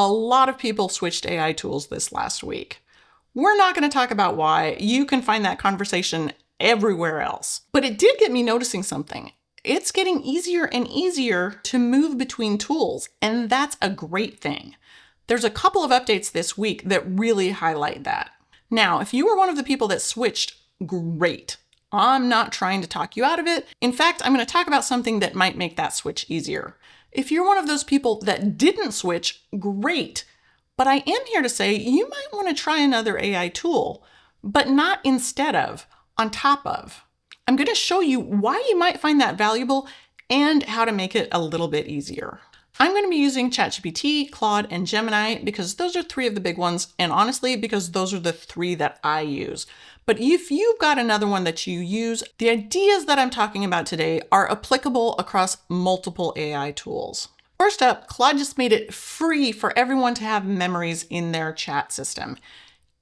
A lot of people switched AI tools this last week. We're not going to talk about why. You can find that conversation everywhere else. But it did get me noticing something. It's getting easier and easier to move between tools, and that's a great thing. There's a couple of updates this week that really highlight that. Now, if you were one of the people that switched, great. I'm not trying to talk you out of it. In fact, I'm going to talk about something that might make that switch easier. If you're one of those people that didn't switch, great. But I am here to say you might want to try another AI tool, but not instead of, on top of. I'm going to show you why you might find that valuable and how to make it a little bit easier. I'm going to be using ChatGPT, Claude, and Gemini because those are three of the big ones, and honestly, because those are the three that I use. But if you've got another one that you use, the ideas that I'm talking about today are applicable across multiple AI tools. First up, Claude just made it free for everyone to have memories in their chat system,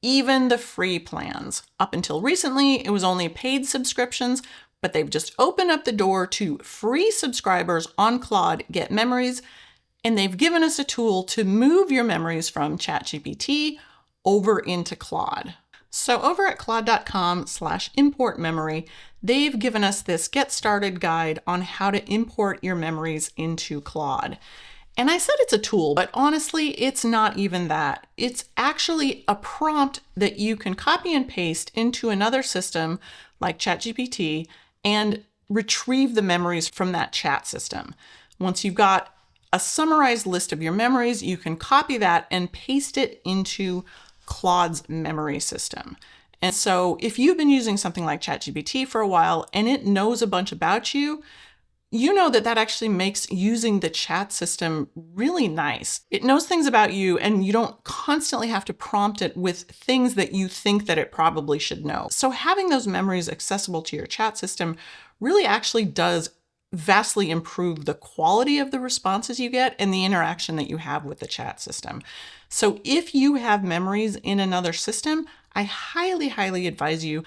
even the free plans. Up until recently, it was only paid subscriptions, but they've just opened up the door to free subscribers on Claude get memories, and they've given us a tool to move your memories from ChatGPT over into Claude. So over at claude.com/import memory, they've given us this get started guide on how to import your memories into Claude. And I said it's a tool, but honestly, it's not even that. It's actually a prompt that you can copy and paste into another system like ChatGPT and retrieve the memories from that chat system. Once you've got a summarized list of your memories, you can copy that and paste it into Claude's memory system. And so if you've been using something like ChatGPT for a while and it knows a bunch about you, you know that that actually makes using the chat system really nice. It knows things about you and you don't constantly have to prompt it with things that you think that it probably should know. So having those memories accessible to your chat system really actually does vastly improve the quality of the responses you get and the interaction that you have with the chat system. So if you have memories in another system, I highly, highly advise you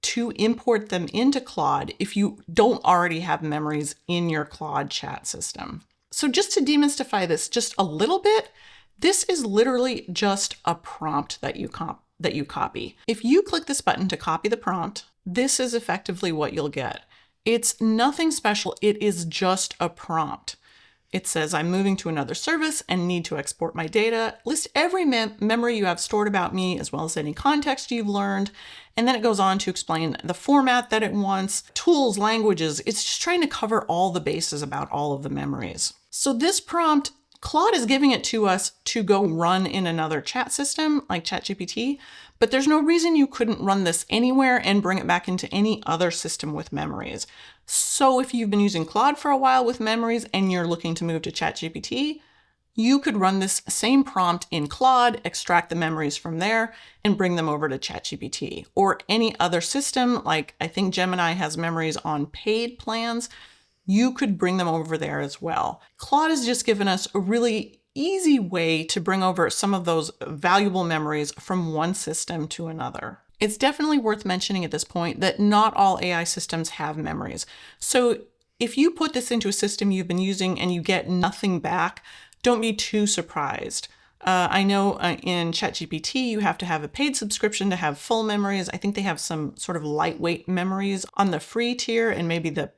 to import them into Claude if you don't already have memories in your Claude chat system. So just to demystify this just a little bit, this is literally just a prompt that you copy. If you click this button to copy the prompt, this is effectively what you'll get. It's nothing special. It is just a prompt. It says, I'm moving to another service and need to export my data. List every memory you have stored about me, as well as any context you've learned. And then it goes on to explain the format that it wants, tools, languages. It's just trying to cover all the bases about all of the memories. So this prompt, Claude is giving it to us to go run in another chat system like ChatGPT, but there's no reason you couldn't run this anywhere and bring it back into any other system with memories. So if you've been using Claude for a while with memories and you're looking to move to ChatGPT, you could run this same prompt in Claude, extract the memories from there, and bring them over to ChatGPT. Or any other system, like I think Gemini has memories on paid plans, you could bring them over there as well. Claude has just given us a really easy way to bring over some of those valuable memories from one system to another. It's definitely worth mentioning at this point that not all AI systems have memories. So if you put this into a system you've been using and you get nothing back, don't be too surprised. I know in ChatGPT, you have to have a paid subscription to have full memories. I think they have some sort of lightweight memories on the free tier and maybe the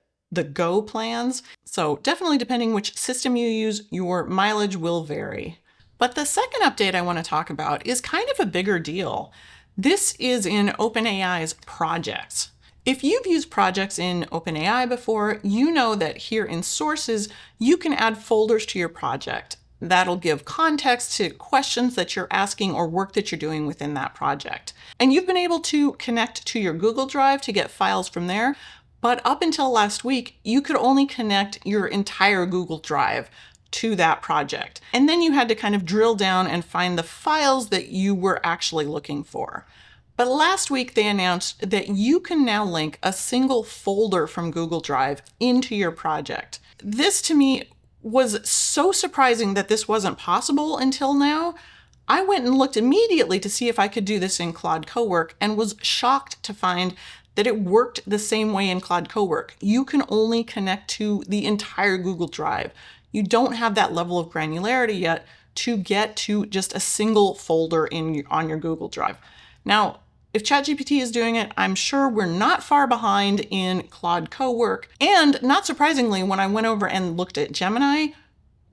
Go plans. So definitely depending which system you use, your mileage will vary. But the second update I want to talk about is kind of a bigger deal. This is in OpenAI's projects. If you've used projects in OpenAI before, you know that here in sources, you can add folders to your project. That'll give context to questions that you're asking or work that you're doing within that project. And you've been able to connect to your Google Drive to get files from there. But up until last week, you could only connect your entire Google Drive to that project. And then you had to kind of drill down and find the files that you were actually looking for. But last week they announced that you can now link a single folder from Google Drive into your project. This to me was so surprising that this wasn't possible until now. I went and looked immediately to see if I could do this in Claude Cowork and was shocked to find that it worked the same way in Claude Cowork. You can only connect to the entire Google Drive. You don't have that level of granularity yet to get to just a single folder on your Google Drive. Now, if ChatGPT is doing it, I'm sure we're not far behind in Claude Cowork. And not surprisingly, when I went over and looked at Gemini,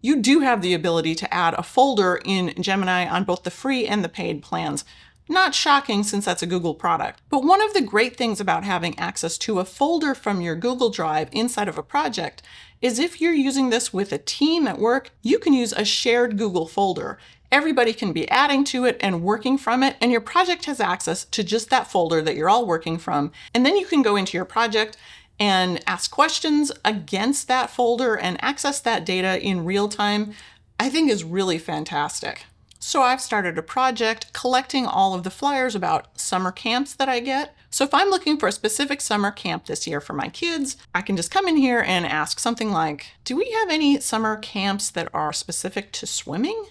you do have the ability to add a folder in Gemini on both the free and the paid plans. Not shocking since that's a Google product. But one of the great things about having access to a folder from your Google Drive inside of a project is if you're using this with a team at work, you can use a shared Google folder. Everybody can be adding to it and working from it, and your project has access to just that folder that you're all working from. And then you can go into your project and ask questions against that folder and access that data in real time. I think is really fantastic. So I've started a project collecting all of the flyers about summer camps that I get. So if I'm looking for a specific summer camp this year for my kids, I can just come in here and ask something like, do we have any summer camps that are specific to swimming?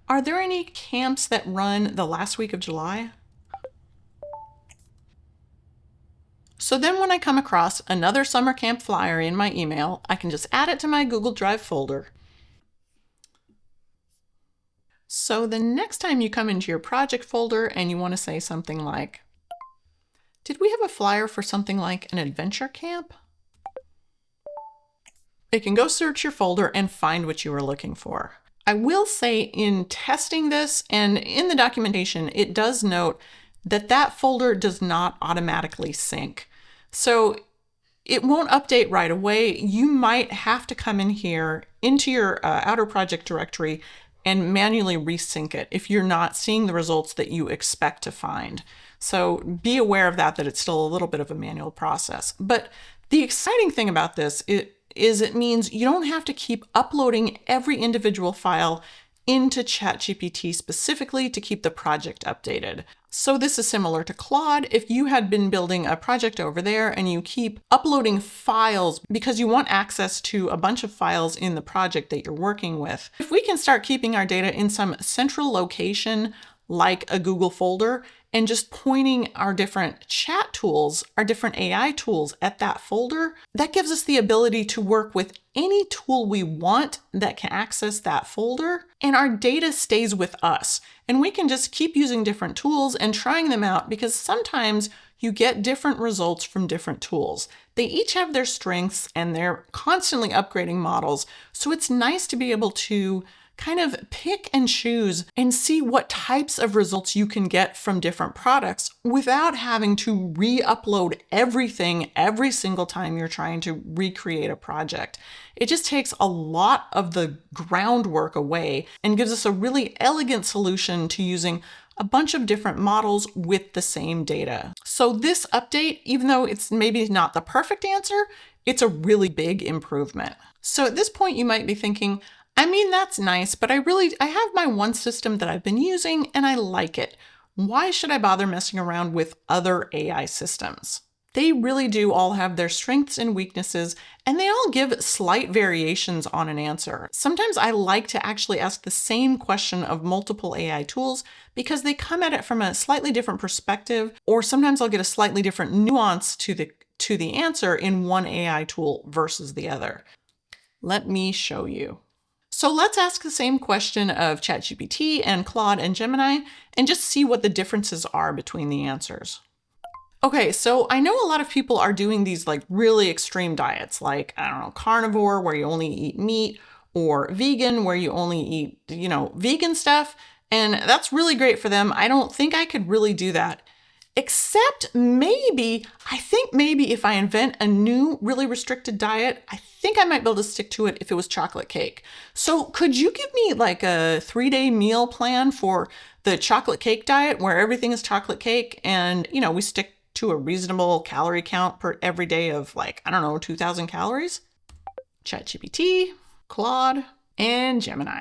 Are there any camps that run the last week of July? So then when I come across another summer camp flyer in my email, I can just add it to my Google Drive folder. So the next time you come into your project folder and you want to say something like, did we have a flyer for something like an adventure camp? It can go search your folder and find what you were looking for. I will say in testing this and in the documentation, it does note that that folder does not automatically sync. So it won't update right away. You might have to come in here into your outer project directory and manually resync it if you're not seeing the results that you expect to find. So be aware of that it's still a little bit of a manual process. But the exciting thing about this is it means you don't have to keep uploading every individual file into ChatGPT specifically to keep the project updated. So this is similar to Claude. If you had been building a project over there and you keep uploading files because you want access to a bunch of files in the project that you're working with, if we can start keeping our data in some central location like a Google folder and just pointing our different chat tools, our different AI tools at that folder, that gives us the ability to work with any tool we want that can access that folder, and our data stays with us. And we can just keep using different tools and trying them out because sometimes you get different results from different tools. They each have their strengths and they're constantly upgrading models. So it's nice to be able to kind of pick and choose and see what types of results you can get from different products without having to re-upload everything every single time you're trying to recreate a project. It just takes a lot of the groundwork away and gives us a really elegant solution to using a bunch of different models with the same data. So this update, even though it's maybe not the perfect answer, it's a really big improvement. So at this point, you might be thinking, I mean, that's nice, but I have my one system that I've been using and I like it. Why should I bother messing around with other AI systems? They really do all have their strengths and weaknesses, and they all give slight variations on an answer. Sometimes I like to actually ask the same question of multiple AI tools because they come at it from a slightly different perspective, or sometimes I'll get a slightly different nuance to the answer in one AI tool versus the other. Let me show you. So let's ask the same question of ChatGPT and Claude and Gemini and just see what the differences are between the answers. Okay, so I know a lot of people are doing these like really extreme diets, like, I don't know, carnivore where you only eat meat, or vegan where you only eat, vegan stuff. And that's really great for them. I don't think I could really do that. Except I think maybe if I invent a new really restricted diet, I think I might be able to stick to it if it was chocolate cake. So could you give me like a 3-day meal plan for the chocolate cake diet where everything is chocolate cake and, we stick to a reasonable calorie count per every day of 2,000 calories? ChatGPT, Claude, and Gemini.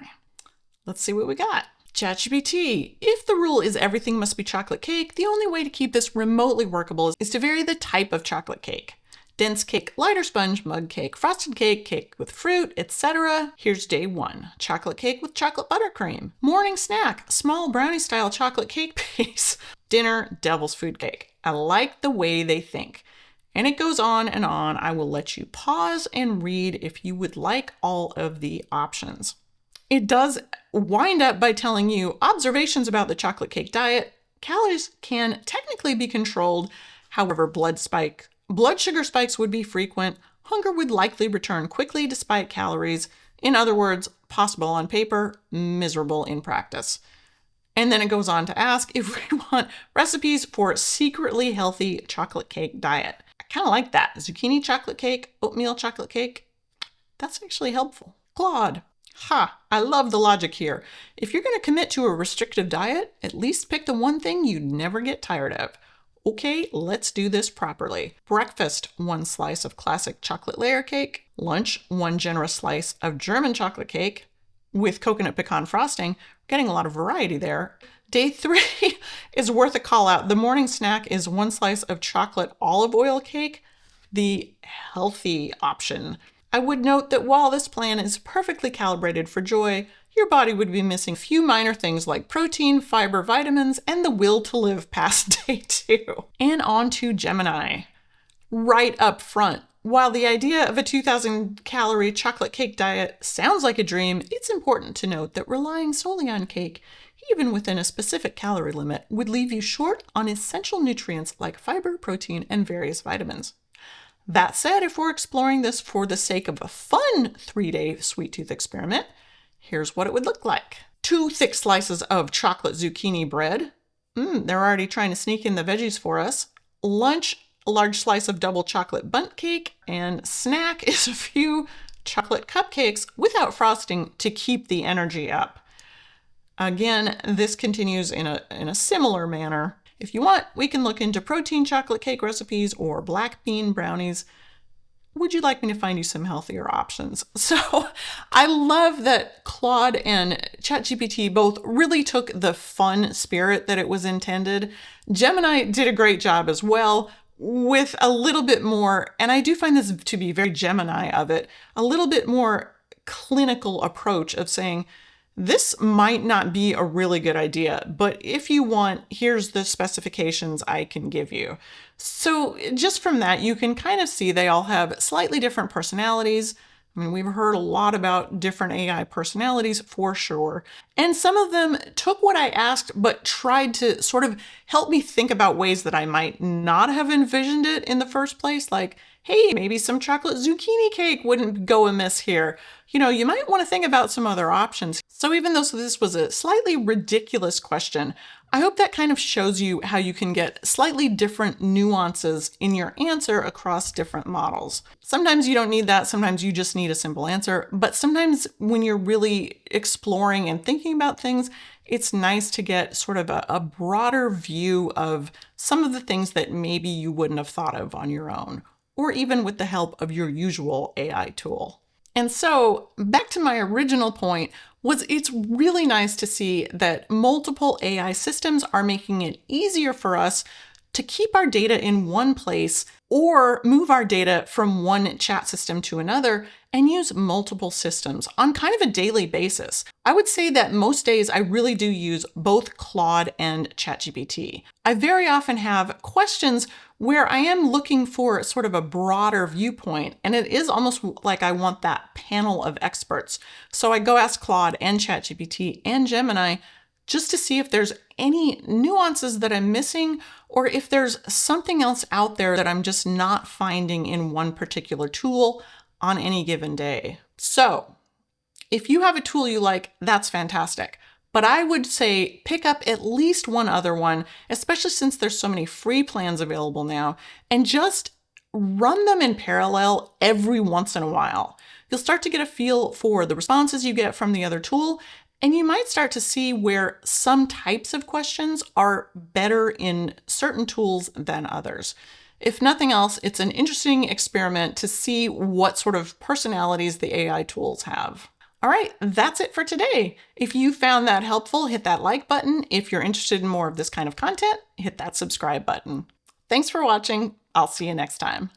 Let's see what we got. ChatGPT, if the rule is everything must be chocolate cake, the only way to keep this remotely workable is to vary the type of chocolate cake. Dense cake, lighter sponge, mug cake, frosted cake, cake with fruit, etc. Here's day 1, chocolate cake with chocolate buttercream. Morning snack, small brownie-style chocolate cake base. Dinner, devil's food cake. I like the way they think. And it goes on and on. I will let you pause and read if you would like all of the options. It does wind up by telling you observations about the chocolate cake diet. Calories can technically be controlled. However, blood sugar spikes would be frequent. Hunger would likely return quickly despite calories. In other words, possible on paper, miserable in practice. And then it goes on to ask if we want recipes for a secretly healthy chocolate cake diet. I kind of like that. Zucchini chocolate cake, oatmeal chocolate cake. That's actually helpful. Claude. I love the logic here. If you're going to commit to a restrictive diet, at least pick the one thing you'd never get tired of. Okay, let's do this properly. Breakfast, 1 slice of classic chocolate layer cake. Lunch, 1 generous slice of German chocolate cake with coconut pecan frosting. Getting a lot of variety there. Day 3 is worth a call out. The morning snack is 1 slice of chocolate olive oil cake, the healthy option. I would note that while this plan is perfectly calibrated for joy, your body would be missing a few minor things like protein, fiber, vitamins, and the will to live past day 2. And on to Gemini. Right up front, while the idea of a 2,000 calorie chocolate cake diet sounds like a dream, it's important to note that relying solely on cake, even within a specific calorie limit, would leave you short on essential nutrients like fiber, protein, and various vitamins. That said, if we're exploring this for the sake of a fun 3-day sweet tooth experiment, here's what it would look like. 2 thick slices of chocolate zucchini bread. They're already trying to sneak in the veggies for us. Lunch, a large slice of double chocolate bundt cake, and snack is a few chocolate cupcakes without frosting to keep the energy up. Again, this continues in a similar manner. If you want, we can look into protein chocolate cake recipes or black bean brownies. Would you like me to find you some healthier options? So I love that Claude and ChatGPT both really took the fun spirit that it was intended. Gemini did a great job as well, with a little bit more, and I do find this to be very Gemini of it, a little bit more clinical approach of saying, this might not be a really good idea, but if you want, here's the specifications I can give you. So just from that, you can kind of see they all have slightly different personalities. I mean, we've heard a lot about different AI personalities for sure. And some of them took what I asked, but tried to sort of help me think about ways that I might not have envisioned it in the first place. Like, hey, maybe some chocolate zucchini cake wouldn't go amiss here. You might want to think about some other options. So even though this was a slightly ridiculous question, I hope that kind of shows you how you can get slightly different nuances in your answer across different models. Sometimes you don't need that. Sometimes you just need a simple answer. But sometimes when you're really exploring and thinking about things, it's nice to get sort of a broader view of some of the things that maybe you wouldn't have thought of on your own, or even with the help of your usual AI tool. And so back to my original point was it's really nice to see that multiple AI systems are making it easier for us to keep our data in one place or move our data from one chat system to another and use multiple systems on kind of a daily basis. I would say that most days I really do use both Claude and ChatGPT. I very often have questions where I am looking for sort of a broader viewpoint, and it is almost like I want that panel of experts. So I go ask Claude and ChatGPT and Gemini just to see if there's any nuances that I'm missing or if there's something else out there that I'm just not finding in one particular tool on any given day. So if you have a tool you like, that's fantastic. But I would say pick up at least one other one, especially since there's so many free plans available now, and just run them in parallel every once in a while. You'll start to get a feel for the responses you get from the other tool, and you might start to see where some types of questions are better in certain tools than others. If nothing else, it's an interesting experiment to see what sort of personalities the AI tools have. All right, that's it for today. If you found that helpful, hit that like button. If you're interested in more of this kind of content, hit that subscribe button. Thanks for watching. I'll see you next time.